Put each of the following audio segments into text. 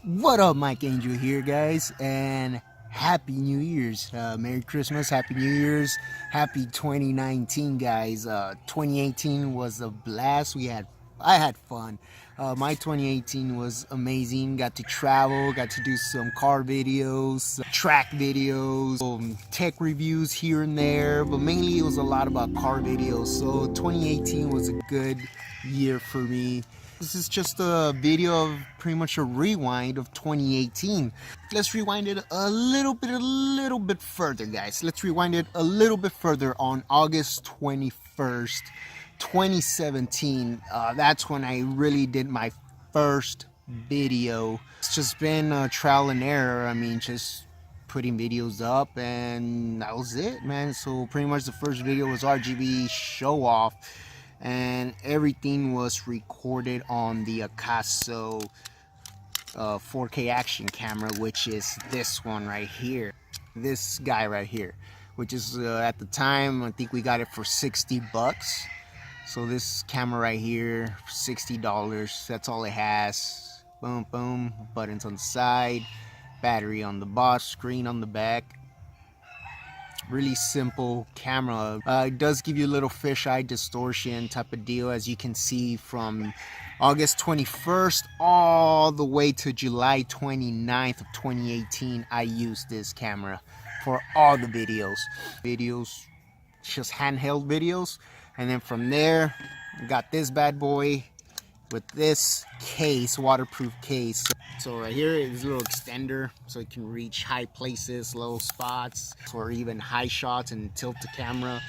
What up, Mike Angel here, guys, and Happy New Year's. Merry Christmas, Happy New Year's, Happy 2019, guys. 2018 was a blast. I had fun. My 2018 was amazing. Got to travel, got to do some car videos, track videos, tech reviews here and there, but mainly it was a lot about car videos. So 2018 was a good year for me. This is just a video of pretty much a rewind of 2018. Let's rewind it a little bit further, guys. Let's rewind it a little bit further on August 21st, 2017. That's when I really did my first video. It's just been trial and error. I mean, just putting videos up, and that was it, man. So pretty much the first video was RGB show off, and everything was recorded on the Akaso 4K action camera, which is this one right here, this guy right here, which is at the time I think we got it for 60 bucks. So this camera right here, $60, that's all it has. Boom boom, buttons on the side, battery on the bottom, screen on the back. Really simple camera. It does give you a little fisheye distortion type of deal, as you can see from August 21st all the way to July 29th of 2018. I used this camera for all the videos, just handheld videos. And then from there, got this bad boy with this case, waterproof case. So right here is a little extender, so it can reach high places, low spots, or even high shots, and tilt the camera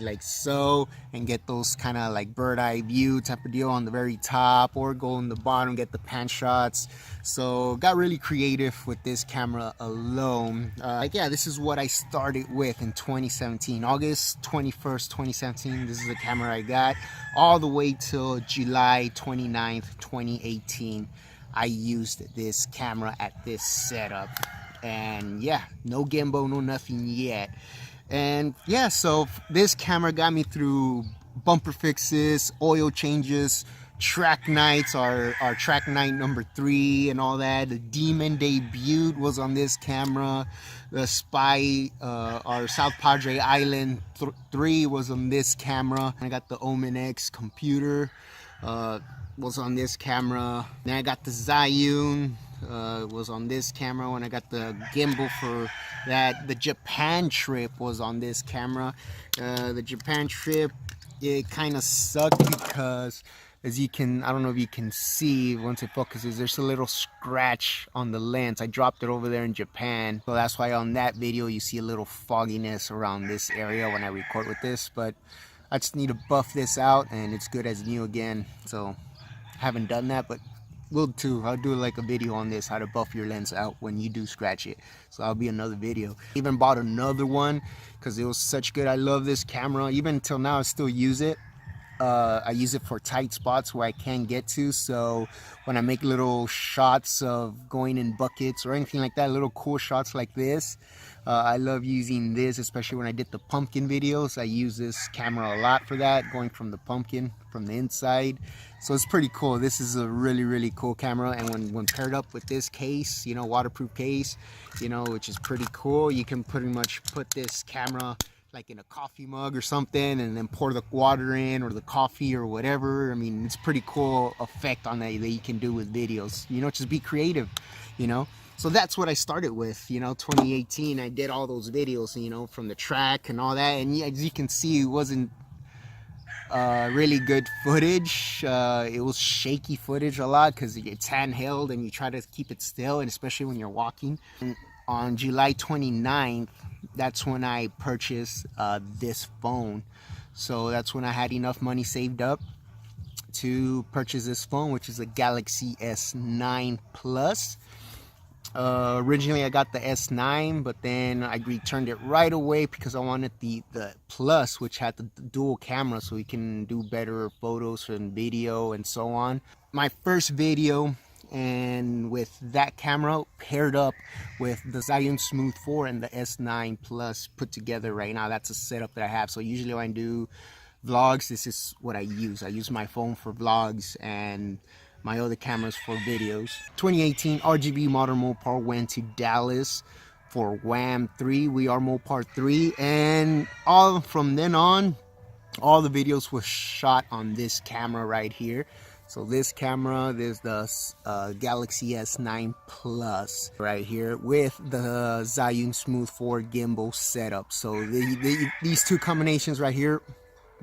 like so, and get those kind of like bird eye view type of deal on the very top, or go in the bottom, get the pan shots. So got really creative with this camera alone. Yeah, this is what I started with in 2017, August 21st, 2017. This is the camera I got all the way till July 29th, 2018. I used this camera at this setup, and yeah, no gimbal, no nothing yet. And yeah, so this camera got me through bumper fixes, oil changes, track nights, our track night number 3 and all that. The Demon debut was on this camera. The Spy, our South Padre Island 3 was on this camera. I got the Omen X computer, was on this camera. Then I got the Zhiyun, was on this camera. When I got the gimbal for that, the Japan trip was on this camera. The Japan trip, it kind of sucked because, as you can, I don't know if you can see once it focuses, there's a little scratch on the lens. I dropped it over there in Japan, so that's why on that video you see a little fogginess around this area when I record with this. But I just need to buff this out and it's good as new again. So haven't done that, but will too. I'll do like a video on this, how to buff your lens out when you do scratch it. So that'll be another video. Even bought another one because it was such good. I love this camera. Even till now I still use it. I use it for tight spots where I can't get to. So when I make little shots of going in buckets or anything like that, little cool shots like this, I love using this, especially when I did the pumpkin videos. I use this camera a lot for that, going from the pumpkin from the inside. So it's pretty cool. This is a really cool camera, and when paired up with this case, you know, waterproof case, you know, which is pretty cool, you can pretty much put this camera like in a coffee mug or something, and then pour the water in, or the coffee or whatever. I mean, it's pretty cool effect on that you can do with videos, you know, just be creative, you know. So that's what I started with, you know, 2018. I did all those videos, you know, from the track and all that, and as you can see, it wasn't really good footage. It was shaky footage a lot because it's handheld and you try to keep it still, and especially when you're walking. And on July 29th, that's when I purchased this phone. So that's when I had enough money saved up to purchase this phone, which is a Galaxy S9 Plus. Originally I got the S9, but then I returned it right away because I wanted the Plus, which had the dual camera, so we can do better photos and video and so on. My first video, and with that camera paired up with the Zhiyun Smooth 4 and the S9 Plus put together right now, that's a setup that I have. So usually when I do vlogs, this is what I use. I use my phone for vlogs, and my other cameras for videos. 2018 RGB Modern Mopar went to Dallas for WAM 3, We Are Mopar 3, and all from then on, all the videos were shot on this camera right here. So this camera, there's the Galaxy S9 Plus right here with the Zhiyun Smooth 4 gimbal setup. So these two combinations right here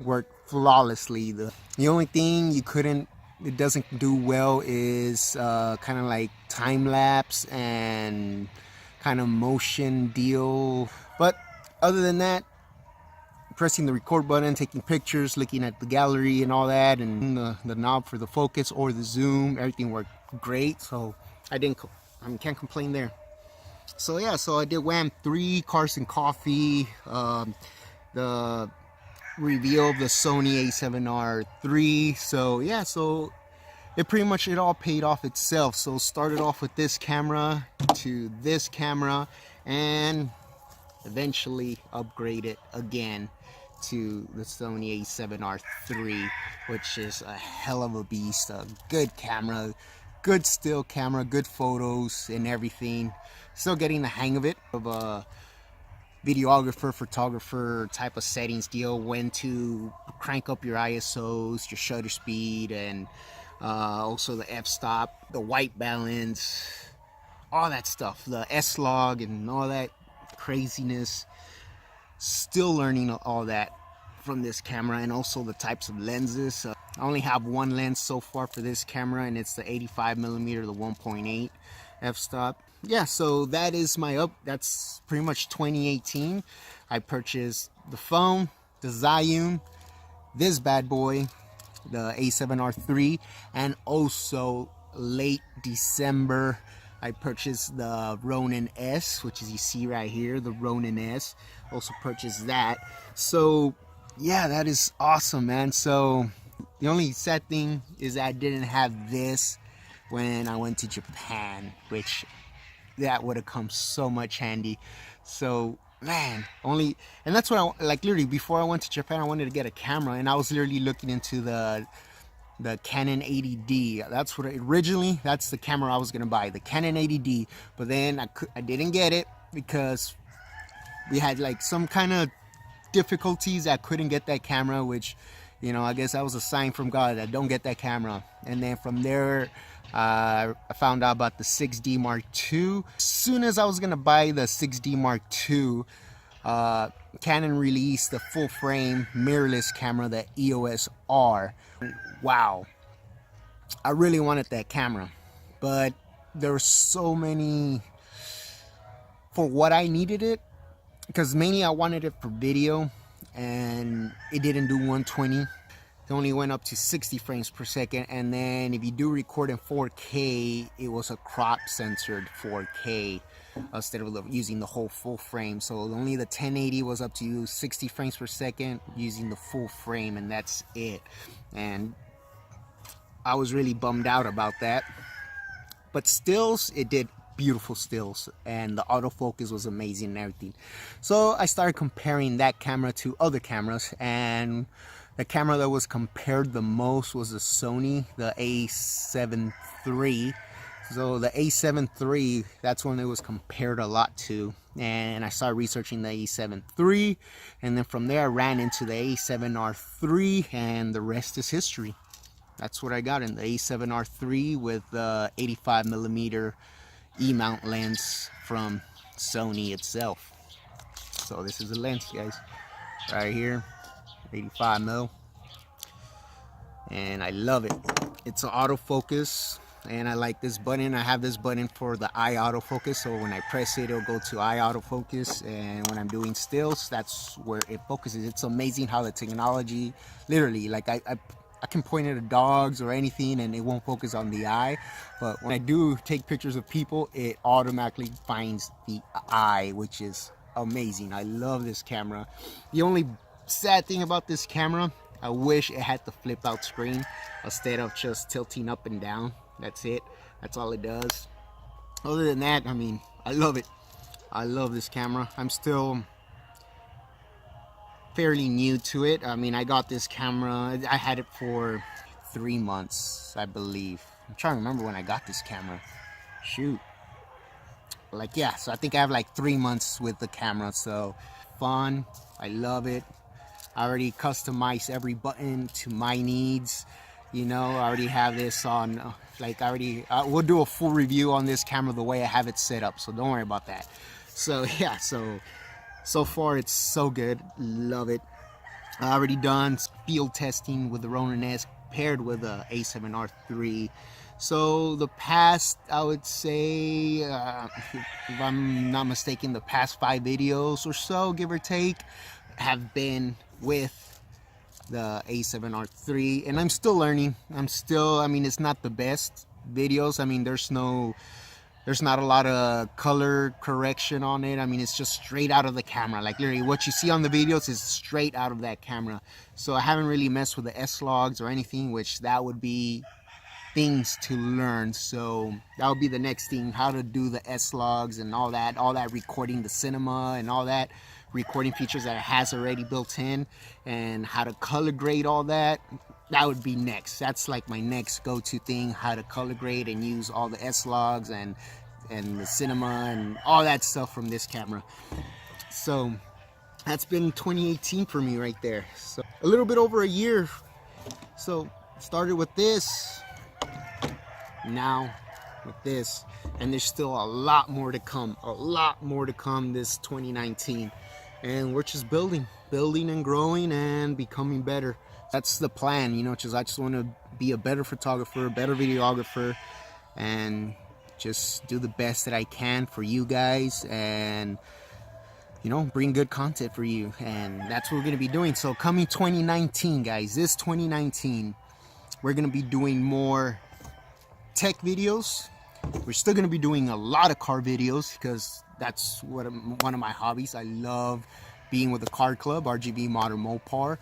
work flawlessly. The only thing it doesn't do well is kind of like time lapse and kind of motion deal. But other than that, pressing the record button, taking pictures, looking at the gallery and all that, and the knob for the focus or the zoom, everything worked great. So I can't complain there. So yeah, so I did WAM 3, Cars and Coffee, the reveal of the Sony a7R III. So yeah, so it all paid off itself. So started off with this camera to this camera, and eventually upgraded again to the Sony a7R III, which is a hell of a beast. A good camera, good still camera, good photos and everything. Still getting the hang of it, of a videographer, photographer type of settings deal, when to crank up your ISOs, your shutter speed, and also the f-stop, the white balance, all that stuff, the S-Log and all that craziness. Still learning all that from this camera, and also the types of lenses. I only have one lens so far for this camera, and it's the 85mm, the 1.8 f-stop. Yeah, so that is that's pretty much 2018. I purchased the phone, the Zhiyun, this bad boy, the a7R III, and also late December I purchased the Ronin S, which is, you see right here, the Ronin S. Also purchased that. So yeah, that is awesome, man. So the only sad thing is that I didn't have this when I went to Japan, which that would have come so much handy. So man, and that's what like literally before I went to Japan, I wanted to get a camera, and I was literally looking into the Canon 80D. That's the camera I was gonna buy, the Canon 80D. But then I didn't get it because we had like some kind of difficulties. I couldn't get that camera, which, you know, I guess that was a sign from God that don't get that camera. And then from there, I found out about the 6D Mark II. As soon as I was gonna buy the 6D Mark II, Canon released the full frame mirrorless camera, the EOS R. Wow, I really wanted that camera, but there were so many for what I needed it, because mainly I wanted it for video, and it didn't do 120. It only went up to 60 frames per second, and then if you do record in 4K, it was a crop censored 4K instead of using the whole full frame. So only the 1080 was up to 60 frames per second using the full frame, and that's it. And I was really bummed out about that. But stills, it did beautiful stills, and the autofocus was amazing and everything. So I started comparing that camera to other cameras, and the camera that was compared the most was the Sony, the a7 III. So the a7 III, that's when it was compared a lot to. And I started researching the a7 III, and then from there I ran into the a7R III, and the rest is history. That's what I got in the a7R III with the 85mm E-mount lens from Sony itself. So this is the lens, guys, right here, 85mm, and I love it. It's an autofocus, and I like this button. I have this button for the eye autofocus, so when I press it, it'll go to eye autofocus, and when I'm doing stills, that's where it focuses. It's amazing how the technology, literally, like I can point it at dogs or anything and it won't focus on the eye, but when I do take pictures of people, it automatically finds the eye, which is amazing. I love this camera. The only sad thing about this camera, I wish it had the flip out screen instead of just tilting up and down. That's it. That's all it does. Other than that, I mean, I love it. I love this camera. I'm still fairly new to it. I mean, I got this camera, I had it for 3 months, I believe. I'm trying to remember when I got this camera. Shoot. Like, yeah, so I think I have like 3 months with the camera. So fun. I love it. I already customized every button to my needs. You know, I already have this on, like, we'll do a full review on this camera the way I have it set up. So don't worry about that. So yeah, so far it's so good. Love it. I already done field testing with the Ronin S paired with the A7R III. So the past, I would say, if I'm not mistaken, the past 5 videos or so, give or take, have been with the A7R III, and I'm still learning. I mean, it's not the best videos. I mean, there's not a lot of color correction on it. I mean, it's just straight out of the camera. Like, literally what you see on the videos is straight out of that camera. So I haven't really messed with the S-Logs or anything, which that would be things to learn. So that would be the next thing, how to do the S-Logs and all that recording, the cinema and all that recording features that it has already built in, and how to color grade all that. That would be next. That's like my next go-to thing, how to color grade and use all the S-Logs and the cinema and all that stuff from this camera. So that's been 2018 for me right there. So a little bit over a year. So started with this, now with this, and there's still a lot more to come. A lot more to come this 2019. And we're just building and growing and becoming better. That's the plan, you know, because I just want to be a better photographer, a better videographer, and just do the best that I can for you guys, and, you know, bring good content for you. And that's what we're going to be doing. So coming 2019, guys, this 2019, we're going to be doing more tech videos. We're still going to be doing a lot of car videos because that's one of my hobbies. I love being with the car club, RGB Modern Mopar.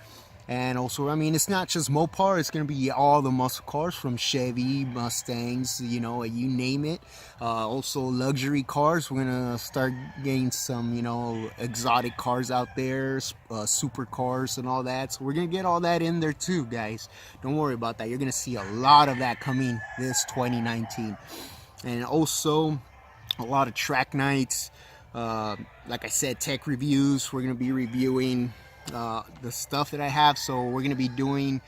And also, I mean, it's not just Mopar, it's going to be all the muscle cars from Chevy, Mustangs, you know, you name it. Also luxury cars. We're going to start getting some, you know, exotic cars out there, super cars and all that. So we're going to get all that in there too, guys. Don't worry about that. You're going to see a lot of that coming this 2019. And also a lot of track nights. Like I said, tech reviews. We're going to be reviewing the stuff that I have. So we're going to be doing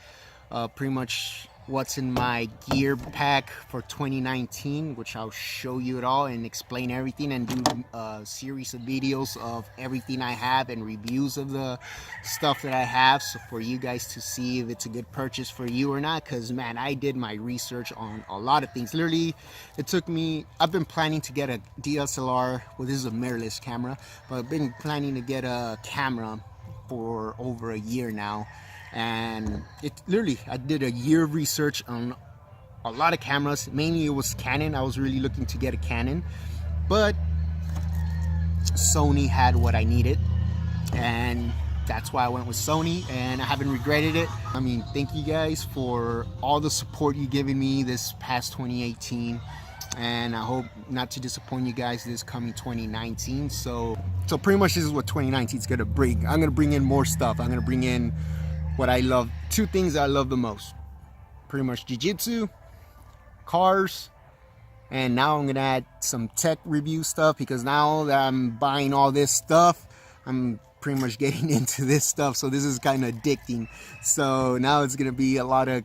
pretty much what's in my gear pack for 2019, which I'll show you it all and explain everything, and do a series of videos of everything I have and reviews of the stuff that I have, so for you guys to see if it's a good purchase for you or not. Because man, I did my research on a lot of things. Literally, it took me, I've been planning to get a DSLR. Well, this is a mirrorless camera, but I've been planning to get a camera for over a year now. And it literally, I did a year of research on a lot of cameras. Mainly it was Canon. I was really looking to get a Canon, but Sony had what I needed, and that's why I went with Sony, and I haven't regretted it. I mean, thank you guys for all the support you've given me this past 2018, and I hope not to disappoint you guys this coming 2019. So pretty much this is what 2019 is gonna bring. I'm gonna bring in more stuff. I'm gonna bring in what I love, 2 things that I love the most, pretty much jiu-jitsu, cars, and now I'm gonna add some tech review stuff, because now that I'm buying all this stuff, I'm pretty much getting into this stuff. So this is kind of addicting. So now it's gonna be a lot of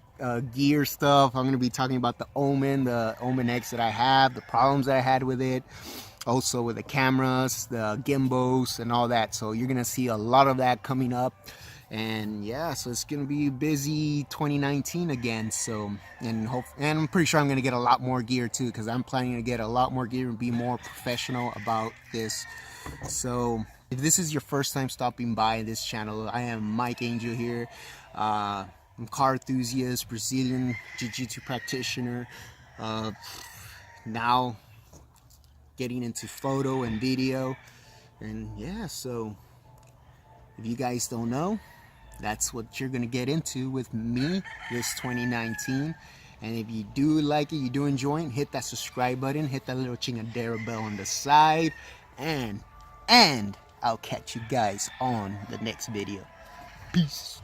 gear stuff. I'm gonna be talking about the Omen X that I have, the problems that I had with it, also with the cameras, the gimbals and all that. So you're gonna see a lot of that coming up. And yeah, so it's gonna be busy 2019 again. So and I'm pretty sure I'm gonna get a lot more gear too, because I'm planning to get a lot more gear and be more professional about this. So if this is your first time stopping by this channel, I am Mike Angel here. I'm a car enthusiast, Brazilian jiu-jitsu practitioner, now getting into photo and video. And yeah, so if you guys don't know, that's what you're gonna get into with me this 2019. And if you do like it, you do enjoy it, hit that subscribe button, hit that little chingadera bell on the side, and I'll catch you guys on the next video. Peace.